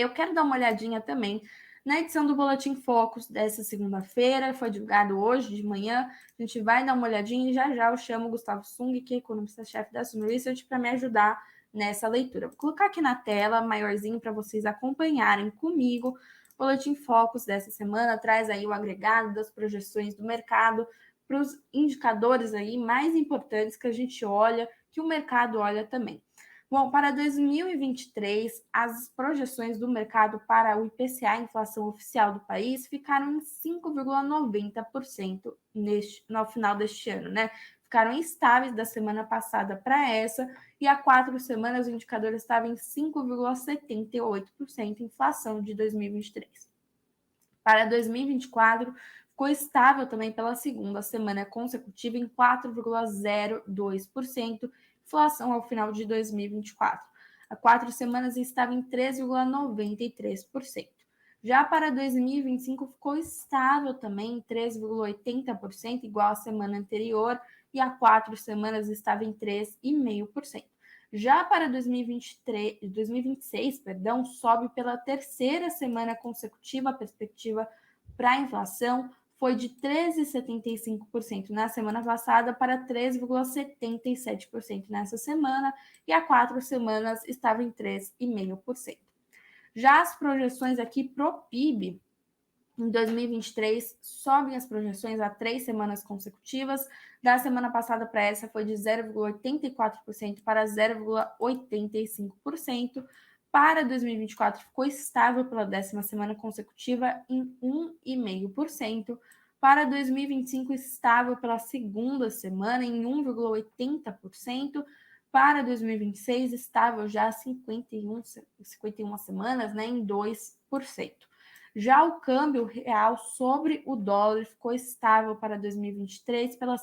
eu quero dar uma olhadinha também na edição do Boletim Focus dessa segunda-feira, foi divulgado hoje de manhã. A gente vai dar uma olhadinha e já já eu chamo o Gustavo Sung, que é economista-chefe da Suno Research, para me ajudar nessa leitura. Vou colocar aqui na tela, maiorzinho, para vocês acompanharem comigo. O Boletim Focus dessa semana traz aí o agregado das projeções do mercado para os indicadores aí mais importantes que a gente olha, que o mercado olha também. Bom, para 2023, as projeções do mercado para o IPCA, a inflação oficial do país, ficaram em 5,90% no final deste ano, né? Ficaram estáveis da semana passada para essa, e há 4 semanas o indicador estava em 5,78% inflação de 2023. Para 2024, ficou estável também pela segunda semana consecutiva em 4,02%, inflação ao final de 2024. Há 4 semanas estava em 3,93%. Já para 2025 ficou estável também em 3,80%, igual à semana anterior, e há 4 semanas estava em 3,5%. Já para 2026, sobe pela terceira semana consecutiva. A perspectiva para a inflação foi de 13,75% na semana passada para 13,77% nessa semana, e há 4 semanas estava em 3,5%. Já as projeções aqui para o PIB, em 2023, sobem as projeções há 3 semanas consecutivas. Da semana passada para essa foi de 0,84% para 0,85%. Para 2024, ficou estável pela 10ª semana consecutiva em 1,5%. Para 2025, estável pela segunda semana em 1,80%. Para 2026, estável já há 51 semanas, né, em 2%. Já o câmbio real sobre o dólar ficou estável para 2023 pela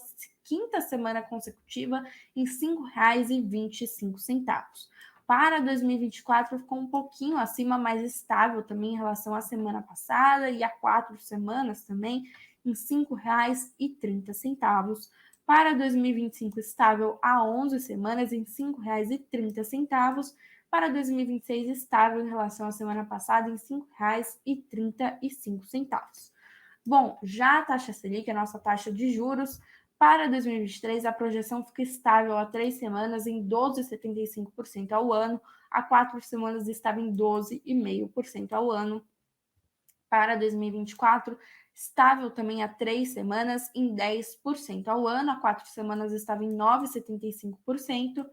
quinta semana consecutiva em R$ 5,25. Para 2024 ficou um pouquinho acima, mais estável também em relação à semana passada, e há 4 semanas também em R$ 5,30. Para 2025, estável há 11 semanas em R$ 5,30. Para 2026, estável em relação à semana passada em R$ 5,35. Bom, já a taxa Selic, a nossa taxa de juros, para 2023, a projeção fica estável há 3 semanas em 12,75% ao ano, há 4 semanas estava em 12,5% ao ano. Para 2024, estável também há 3 semanas em 10% ao ano, há 4 semanas estava em 9,75%.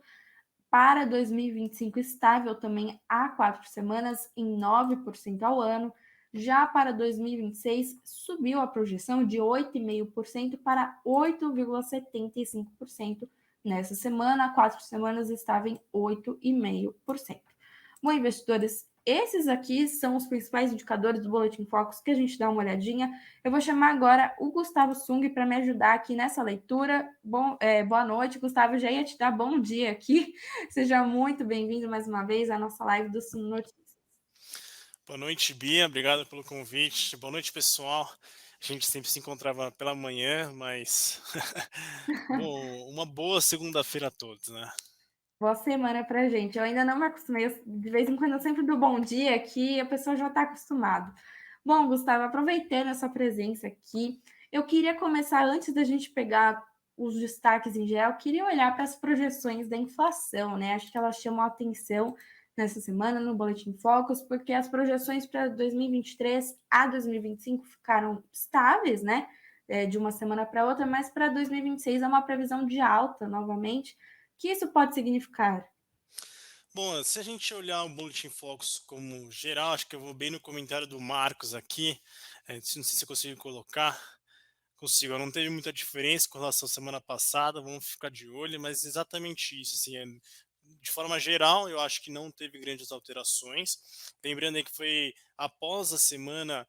Para 2025, estável também há 4 semanas em 9% ao ano. Já para 2026, subiu a projeção de 8,5% para 8,75% nessa semana. Há 4 semanas estava em 8,5%. Bom, investidores, esses aqui são os principais indicadores do Boletim Focus que a gente dá uma olhadinha. Eu vou chamar agora o Gustavo Sung para me ajudar aqui nessa leitura. Boa noite, Gustavo. Já ia te dar bom dia aqui. Seja muito bem-vindo mais uma vez à nossa live do Suno Notícias. Boa noite, Bia. Obrigado pelo convite. Boa noite, pessoal. A gente sempre se encontrava pela manhã, mas bom, uma boa segunda-feira a todos, né? Boa semana pra gente. Eu ainda não me acostumei, de vez em quando eu sempre dou bom dia aqui, a pessoa já está acostumada. Bom, Gustavo, aproveitando a sua presença aqui, eu queria começar, antes da gente pegar os destaques em geral, queria olhar para as projeções da inflação, né? Acho que elas chamam a atenção nessa semana no Boletim Focus, porque as projeções para 2023 a 2025 ficaram estáveis, né? De uma semana para outra, mas para 2026 é uma previsão de alta novamente. Que isso pode significar? Bom, se a gente olhar o Bulletin Focus como geral, acho que eu vou bem no comentário do Marcos aqui. Não sei se eu consigo colocar. Consigo, não teve muita diferença com relação à semana passada, vamos ficar de olho, mas exatamente isso, assim, de forma geral, eu acho que não teve grandes alterações. Lembrando aí que foi após a semana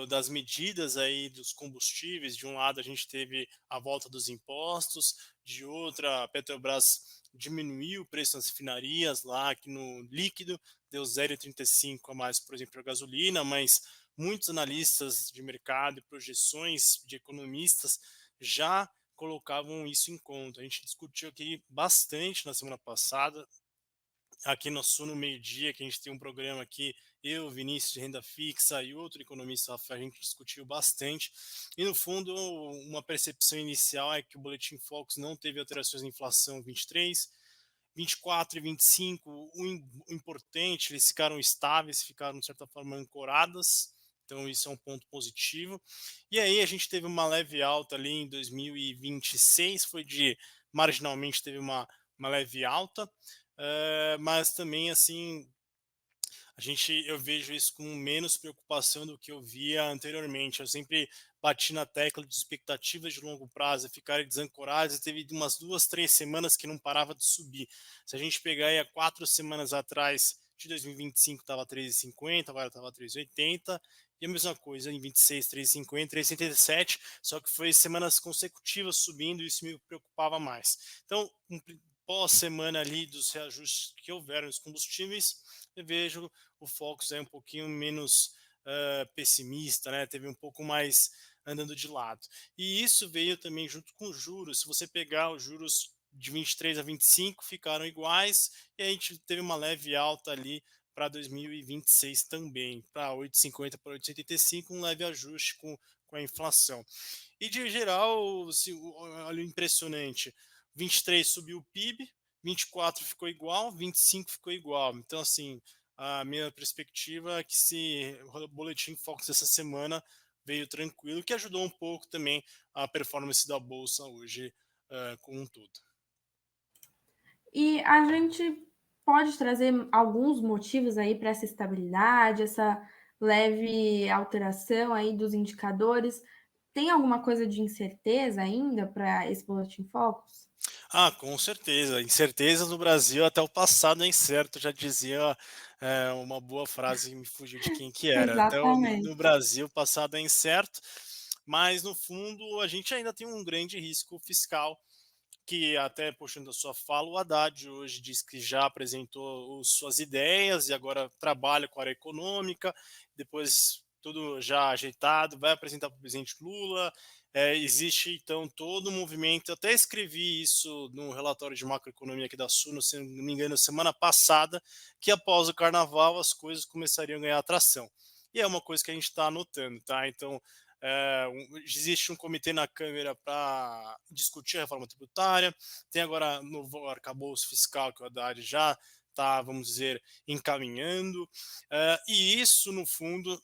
das medidas aí dos combustíveis, de um lado a gente teve a volta dos impostos, de outra a Petrobras diminuiu o preço nas refinarias lá, aqui no líquido, deu 0,35 a mais, por exemplo, a gasolina, mas muitos analistas de mercado e projeções de economistas já colocavam isso em conta. A gente discutiu aqui bastante na semana passada, aqui no Suno Meio Dia, que a gente tem um programa aqui eu, Vinícius de renda fixa e outro economista, a gente discutiu bastante. E no fundo, uma percepção inicial é que o Boletim Focus não teve alterações na inflação 23, 24 e 25, o importante, eles ficaram estáveis, ficaram de certa forma ancoradas, então isso é um ponto positivo. E aí a gente teve uma leve alta ali em 2026, foi de marginalmente teve uma leve alta, mas também assim eu vejo isso com menos preocupação do que eu via anteriormente. Eu sempre bati na tecla de expectativas de longo prazo ficarem desancoradas, e teve umas 2, 3 semanas que não parava de subir. Se a gente pegar aí há 4 semanas atrás, de 2025 estava 3,50, agora estava 3,80, e a mesma coisa em 26, 3,50, 3,77, só que foi semanas consecutivas subindo e isso me preocupava mais. Então, pós semana ali dos reajustes que houveram nos combustíveis, eu vejo o Focus é um pouquinho menos pessimista, né? Teve um pouco mais andando de lado. E isso veio também junto com os juros. Se você pegar os juros de 23 a 25 ficaram iguais e a gente teve uma leve alta ali para 2026 também, para 8,50 para 8,75, um leve ajuste com a inflação. E de geral, olha o impressionante, 23 subiu o PIB, 24 ficou igual, 25 ficou igual. Então, assim, a minha perspectiva é que esse boletim Focus essa semana veio tranquilo, que ajudou um pouco também a performance da bolsa hoje como um todo. E a gente pode trazer alguns motivos aí para essa estabilidade, essa leve alteração aí dos indicadores. Tem alguma coisa de incerteza ainda para esse Boletim Focus? Ah, com certeza. Incerteza no Brasil até o passado é incerto, já dizia uma boa frase que me fugiu de quem que era. No Exatamente. Brasil o passado é incerto, mas no fundo a gente ainda tem um grande risco fiscal que até puxando a sua fala, o Haddad hoje diz que já apresentou suas ideias e agora trabalha com a área econômica, depois tudo já ajeitado, vai apresentar para o presidente Lula. Existe então todo um movimento, eu até escrevi isso no relatório de macroeconomia aqui da Suno, se não me engano, semana passada, que após o carnaval as coisas começariam a ganhar atração. E é uma coisa que a gente está anotando, tá? Então, existe um comitê na Câmara para discutir a reforma tributária, tem agora novo arcabouço fiscal que o Haddad já está, vamos dizer, encaminhando, e isso, no fundo,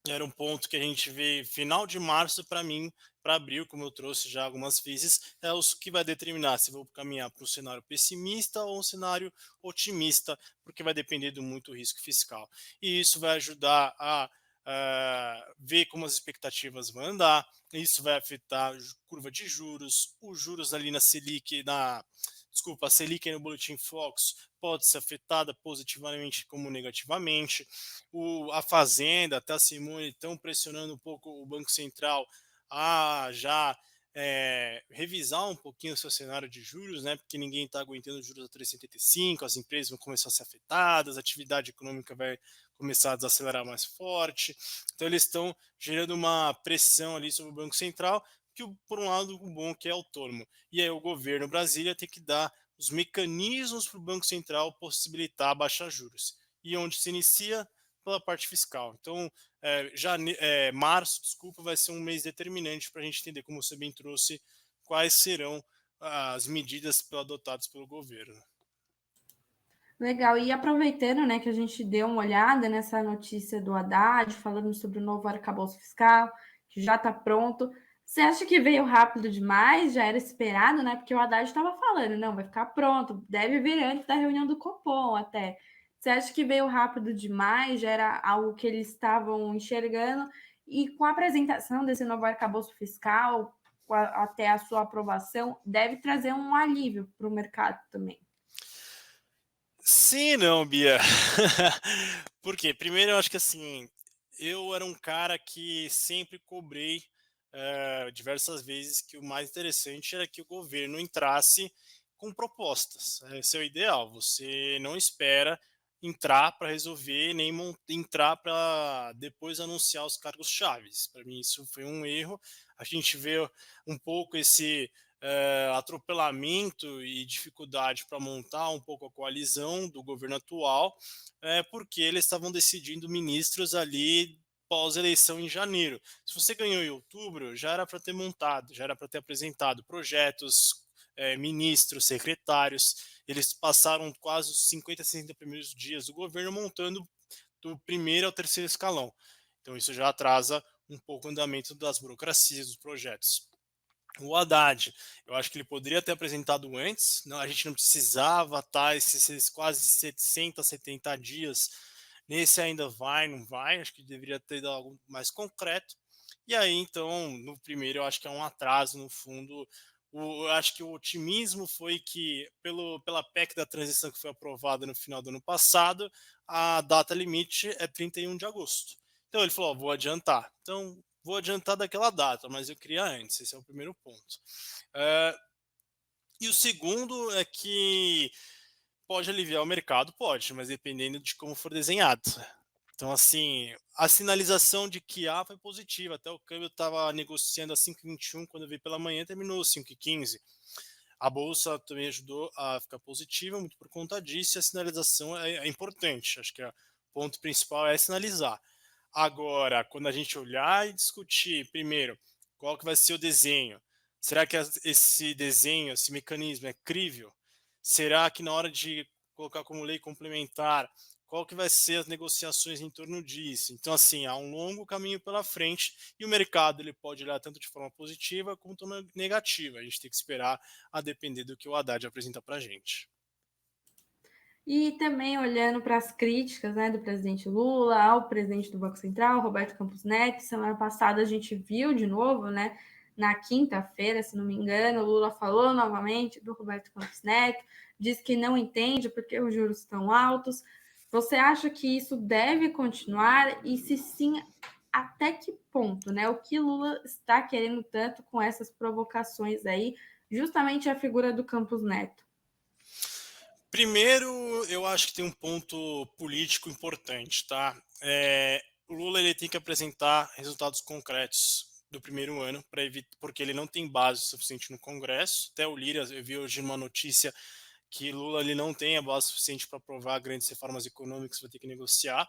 era um ponto que a gente vê final de março para mim, para abril, como eu trouxe já algumas vezes, é os que vai determinar se vou caminhar para um cenário pessimista ou um cenário otimista, porque vai depender do muito risco fiscal. E isso vai ajudar a ver como as expectativas vão andar, isso vai afetar a curva de juros, os juros ali na Selic, desculpa, a Selic no Boletim Focus pode ser afetada positivamente como negativamente. A Fazenda, até a Simone estão pressionando um pouco o Banco Central a já revisar um pouquinho o seu cenário de juros, né? Porque ninguém está aguentando os juros a 3,75, as empresas vão começar a ser afetadas, a atividade econômica vai começar a desacelerar mais forte. Então eles estão gerando uma pressão ali sobre o Banco Central, que por um lado o bom que é autônomo. E aí o governo Brasília tem que dar os mecanismos para o Banco Central possibilitar baixar juros. E onde se inicia? Pela parte fiscal. Então, março, desculpa, vai ser um mês determinante para a gente entender, como você bem trouxe, quais serão as medidas adotadas pelo governo. Legal. E aproveitando, né, que a gente deu uma olhada nessa notícia do Haddad, falando sobre o novo arcabouço fiscal, que já está pronto. Você acha que veio rápido demais? Já era esperado, né? Porque o Haddad estava falando, não, vai ficar pronto, deve vir antes da reunião do Copom até. Você acha que veio rápido demais? Já era algo que eles estavam enxergando? E com a apresentação desse novo arcabouço fiscal, até a sua aprovação, deve trazer um alívio para o mercado também. Sim, não, Bia. Por quê? Primeiro, eu acho que assim, eu era um cara que sempre cobrei diversas vezes que o mais interessante era que o governo entrasse com propostas. Esse é o ideal. Você não espera entrar para resolver, nem entrar para depois anunciar os cargos chaves. Para mim, isso foi um erro. A gente vê um pouco esse atropelamento e dificuldade para montar um pouco a coalizão do governo atual, porque eles estavam decidindo ministros ali pós-eleição em janeiro. Se você ganhou em outubro, já era para ter montado, já era para ter apresentado projetos, ministros, secretários. Eles passaram quase os 50, 60 primeiros dias do governo montando do primeiro ao terceiro escalão. Então isso já atrasa um pouco o andamento das burocracias, dos projetos. O Haddad, eu acho que ele poderia ter apresentado antes, não, a gente não precisava estar esses quase 60, 70 dias. Nesse ainda vai, não vai, acho que deveria ter dado algo mais concreto. E aí, então, no primeiro, eu acho que é um atraso, no fundo. Eu acho que o otimismo foi que, pela PEC da transição que foi aprovada no final do ano passado, a data limite é 31 de agosto. Então ele falou: ó, vou adiantar. Então, vou adiantar daquela data, mas eu queria antes. Esse é o primeiro ponto. Eh, e o segundo é que pode aliviar o mercado, pode, mas dependendo de como for desenhado. Então, assim, a sinalização de que foi positiva. Até o câmbio estava negociando a 5,21 quando eu vi pela manhã, terminou 5,15. A bolsa também ajudou a ficar positiva, muito por conta disso, e a sinalização é importante. Acho que o ponto principal é sinalizar. Agora, quando a gente olhar e discutir, primeiro, qual que vai ser o desenho? Será que esse desenho, esse mecanismo é crível? Será que na hora de colocar como lei complementar, qual que vai ser as negociações em torno disso? Então, assim, há um longo caminho pela frente e o mercado ele pode olhar tanto de forma positiva quanto negativa. A gente tem que esperar a depender do que o Haddad apresenta para a gente. E também olhando para as críticas, né, do presidente Lula ao presidente do Banco Central, Roberto Campos Neto. Semana passada a gente viu de novo, né, na quinta-feira, se não me engano, o Lula falou novamente do Roberto Campos Neto, disse que não entende porque os juros estão altos. Você acha que isso deve continuar? E se sim, até que ponto, né? O que Lula está querendo tanto com essas provocações aí, justamente a figura do Campos Neto? Primeiro, eu acho que tem um ponto político importante, tá? O Lula ele tem que apresentar resultados concretos do primeiro ano, porque ele não tem base suficiente no Congresso. Até o Lira, eu vi hoje uma notícia que Lula ele não tem a base suficiente para aprovar grandes reformas econômicas, vai ter que negociar.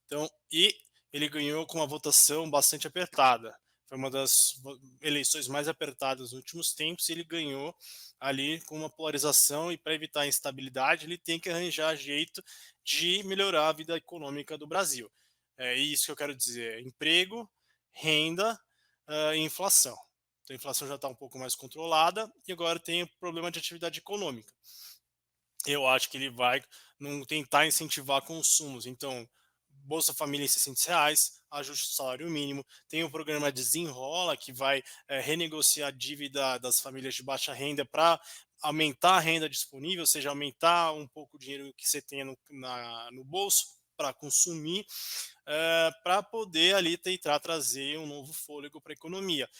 Então, e ele ganhou com uma votação bastante apertada. Foi uma das eleições mais apertadas nos últimos tempos e ele ganhou ali com uma polarização, e para evitar a instabilidade ele tem que arranjar jeito de melhorar a vida econômica do Brasil. É isso que eu quero dizer: emprego, renda, e inflação. Então a inflação já está um pouco mais controlada e agora tem o problema de atividade econômica. Eu acho que ele vai não tentar incentivar consumos. Então, Bolsa Família em R$ 600, ajuste do salário mínimo, tem o programa Desenrola, que vai renegociar a dívida das famílias de baixa renda para aumentar a renda disponível, ou seja, aumentar um pouco o dinheiro que você tenha no bolso para consumir, para poder ali tentar trazer um novo fôlego para a economia.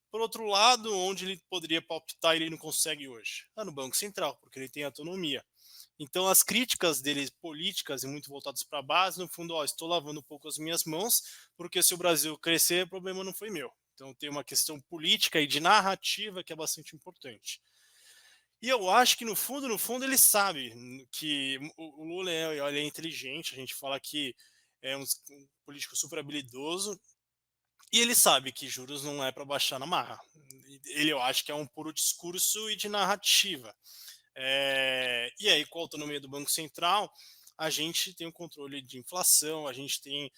Por outro lado, onde ele poderia palpitar, ele não consegue hoje? No Banco Central, porque ele tem autonomia. Então, as críticas dele políticas e muito voltadas para a base, no fundo, estou lavando um pouco as minhas mãos, porque se o Brasil crescer, o problema não foi meu. Então, tem uma questão política e de narrativa que é bastante importante. E eu acho que, no fundo, ele sabe que o Lula ele é inteligente, a gente fala que é um político super habilidoso, e ele sabe que juros não é para baixar na marra. Eu acho que é um puro discurso e de narrativa. E aí, com a autonomia do Banco Central, a gente tem o controle de inflação, a gente tem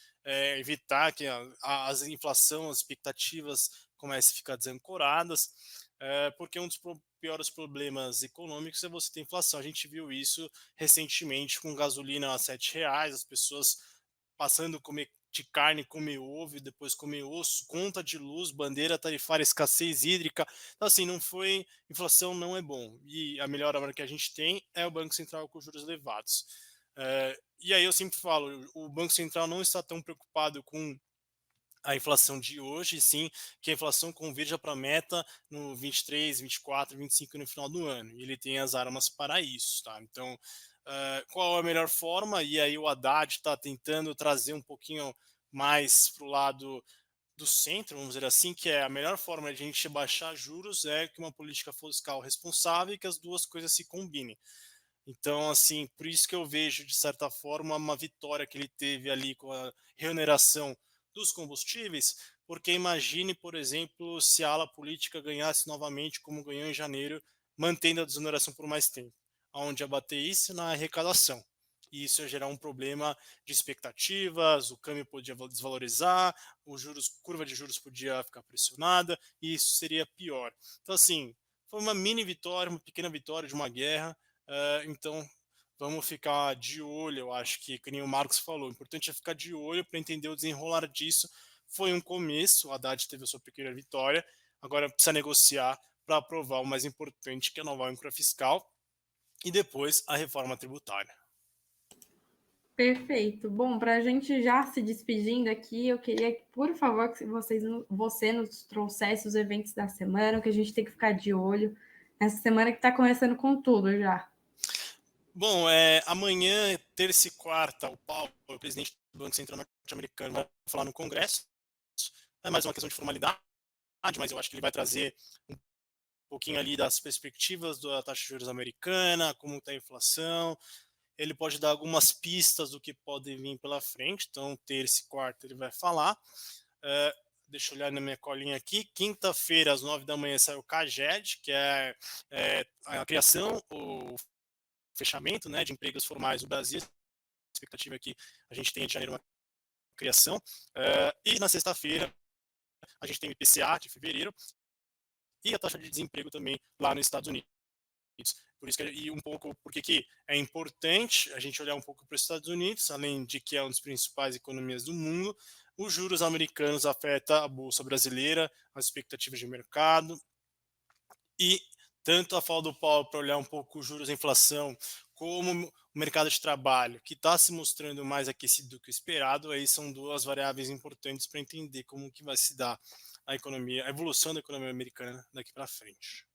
evitar que as inflação, as expectativas comecem a ficar desancoradas, porque um dos piores problemas econômicos é você ter inflação. A gente viu isso recentemente com gasolina a R$ 7, as pessoas passando a comer de carne, comer ovo, depois comer osso, conta de luz, bandeira tarifária, escassez hídrica. Então, assim, não foi. Inflação não é bom. E a melhor hora que a gente tem é o Banco Central com juros elevados. E aí eu sempre falo: o Banco Central não está tão preocupado com a inflação de hoje, sim, que a inflação converja para a meta no 23, 24, 25 no final do ano. E ele tem as armas para isso, tá? Então, qual é a melhor forma? E aí o Haddad está tentando trazer um pouquinho mais para o lado do centro, vamos dizer assim, que é a melhor forma de a gente baixar juros é que uma política fiscal responsável e que as duas coisas se combinem. Então, assim, por isso que eu vejo, de certa forma, uma vitória que ele teve ali com a reoneração dos combustíveis, porque imagine, por exemplo, se a ala política ganhasse novamente como ganhou em janeiro, mantendo a desoneração por mais tempo, aonde ia bater isso na arrecadação. E isso ia gerar um problema de expectativas, o câmbio podia desvalorizar, os juros, curva de juros podia ficar pressionada, e isso seria pior. Então, assim, foi uma mini vitória, uma pequena vitória de uma guerra. Então, vamos ficar de olho, eu acho que nem o Marcos falou, o importante é ficar de olho para entender o desenrolar disso. Foi um começo, o Haddad teve a sua pequena vitória, agora precisa negociar para aprovar o mais importante, que é a nova âncora fiscal, e depois a reforma tributária. Perfeito. Bom, para a gente já se despedindo aqui, eu queria, por favor, que você nos trouxesse os eventos da semana, que a gente tem que ficar de olho nessa semana que está começando com tudo já. Bom, amanhã, terça e quarta, o Paulo, o presidente do Banco Central norte-americano, vai falar no Congresso. É mais uma questão de formalidade, mas eu acho que ele vai trazer um pouquinho ali das perspectivas da taxa de juros americana, como está a inflação. Ele pode dar algumas pistas do que pode vir pela frente. Então, terça e quarta ele vai falar. Deixa eu olhar na minha colinha aqui. Quinta-feira, às 9 da manhã, sai o CAGED, que é a criação, o fechamento, né, de empregos formais no Brasil. A expectativa é que a gente tenha de janeiro uma criação. E na sexta-feira, a gente tem o IPCA de fevereiro e a taxa de desemprego também lá nos Estados Unidos. Por isso que, e um pouco porque que é importante a gente olhar um pouco para os Estados Unidos, além de que é uma das principais economias do mundo, os juros americanos afetam a bolsa brasileira, as expectativas de mercado, e tanto a fala do Paulo para olhar um pouco os juros e a inflação, como o mercado de trabalho, que está se mostrando mais aquecido do que o esperado, aí são duas variáveis importantes para entender como que vai se dar a economia, a evolução da economia americana daqui para frente.